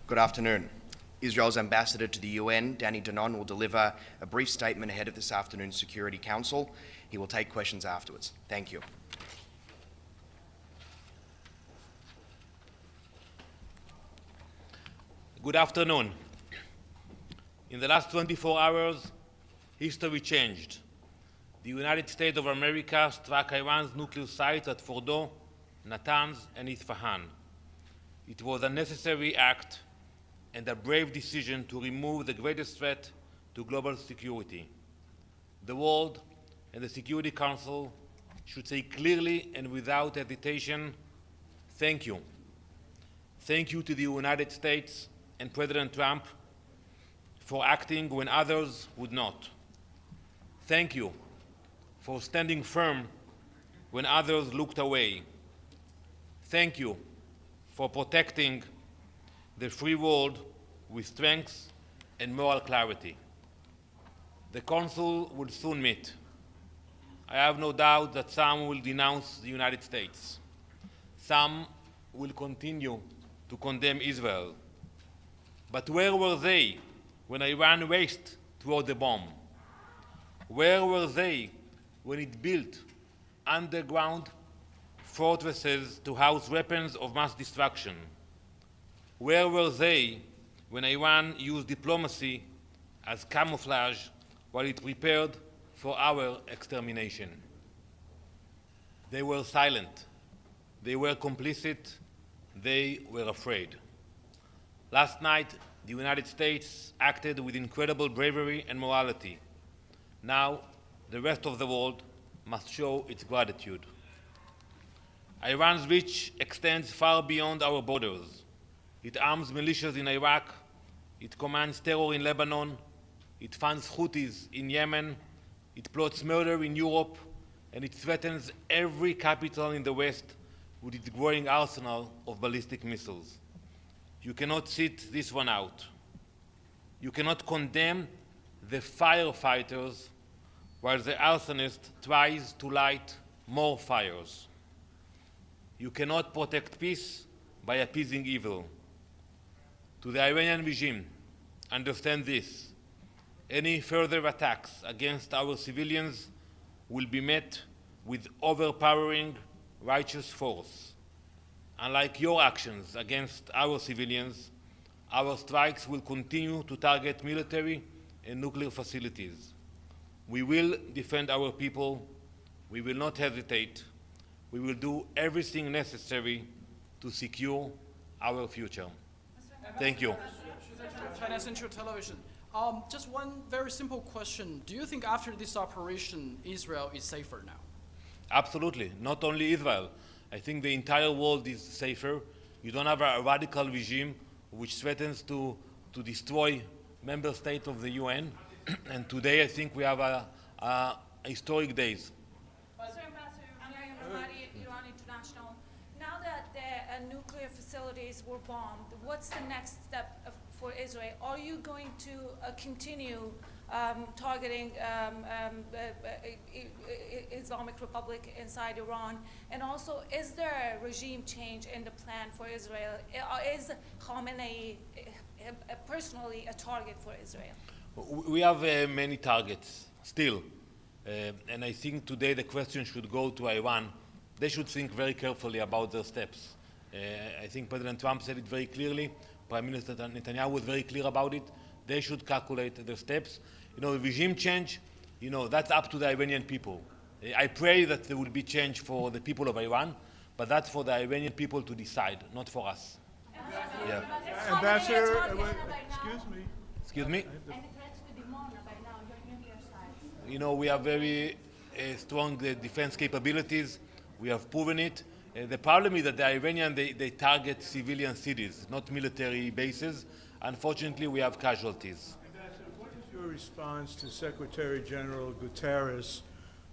Good afternoon. Israel's ambassador to the UN, Danon, will deliver a brief statement ahead of this afternoon's Security Council. He will take questions afterwards. Thank you. Good afternoon. In the last 24 hours, history changed. The United States of America struck Iran's nuclear sites at Fordo, Natanz, and Isfahan. It was a necessary act and a brave decision to remove the greatest threat to global security. The world and the Security Council should say clearly and without hesitation, thank you. Thank you to the United States and President Trump for acting when others would not. Thank you for standing firm when others looked away. Thank you for protecting the free world with strength and moral clarity. The Council will soon meet. I have no doubt that some will denounce the United States. Some will continue to condemn Israel. But where were they when Iran raced toward the bomb? Where were they when it built underground fortresses to house weapons of mass destruction? Where were they when Iran used diplomacy as camouflage while it prepared for our extermination? They were silent. They were complicit. They were afraid. Last night, the United States acted with incredible bravery and morality. Now, the rest of the world must show its gratitude. Iran's reach extends far beyond our borders. It arms militias in Iraq, it commands terror in Lebanon, it funds Houthis in Yemen, it plots murder in Europe, and it threatens every capital in the West with its growing arsenal of ballistic missiles. You cannot sit this one out. You cannot condemn the firefighters while the arsonist tries to light more fires. You cannot protect peace by appeasing evil. To the Iranian regime, understand this: any further attacks against our civilians will be met with overpowering righteous force. Unlike your actions against our civilians, our strikes will continue to target military and nuclear facilities. We will defend our people. We will not hesitate. We will do everything necessary to secure our future. Thank you. China Central Television. Just one very simple question. Do you think after this operation, Israel is safer now? Absolutely. Not only Israel. I think the entire world is safer. You don't have a radical regime which threatens to destroy member states of the UN. And today I think we have a historic days. Iran International. Now that the nuclear facilities were bombed, what's the next step for Israel? Are you going to continue targeting Islamic Republic inside Iran? And also, is there a regime change in the plan for Israel? Is Khamenei personally a target for Israel? We have many targets still. And I think today the question should go to Iran. They should think very carefully about their steps. I think President Trump said it very clearly. Prime Minister Netanyahu was very clear about it. They should calculate their steps. Regime change, that's up to the Iranian people. I pray that there will be change for the people of Iran, but that's for the Iranian people to decide, not for us. Yeah. Ambassador, excuse me. We have very strong defense capabilities. We have proven it. The problem is that the Iranians, they target civilian cities, not military bases. Unfortunately, we have casualties. Ambassador, what is your response to Secretary General Guterres,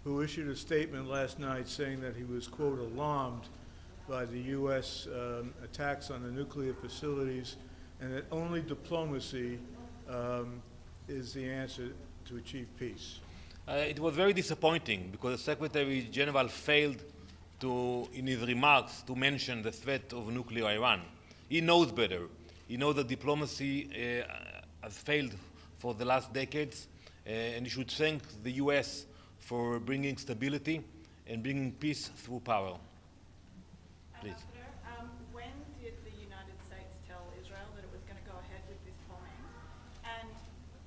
who issued a statement last night saying that he was, quote, alarmed by the U.S. Attacks on the nuclear facilities, and that only diplomacy is the answer to achieve peace? It was very disappointing because the Secretary General failed in his remarks to mention the threat of nuclear Iran. He knows better. You know that diplomacy has failed for the last decades, and you should thank the US for bringing stability and bringing peace through power. Please. Ambassador, when did the United States tell Israel that it was going to go ahead with this bombing? And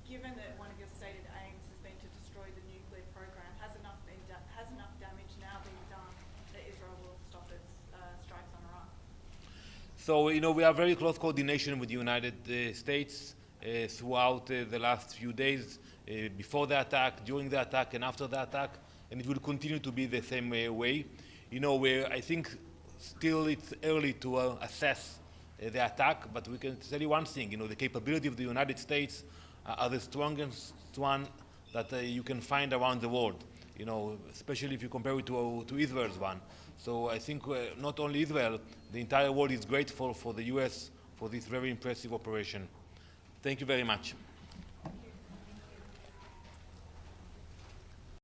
given that one of your stated aims has been to destroy the nuclear program, has enough damage now been done that Israel will stop its strikes on Iran? So, you know, we have very close coordination with the United States throughout the last few days, before the attack, during the attack, and after the attack, and it will continue to be the same way. You know, I think still it's early to assess the attack, but we can tell you one thing, you know, the capability of the United States are the strongest one that you can find around the world, you know, especially if you compare it to Israel's one. So I think not only Israel, the entire world is grateful for the US for this very impressive operation. Thank you very much.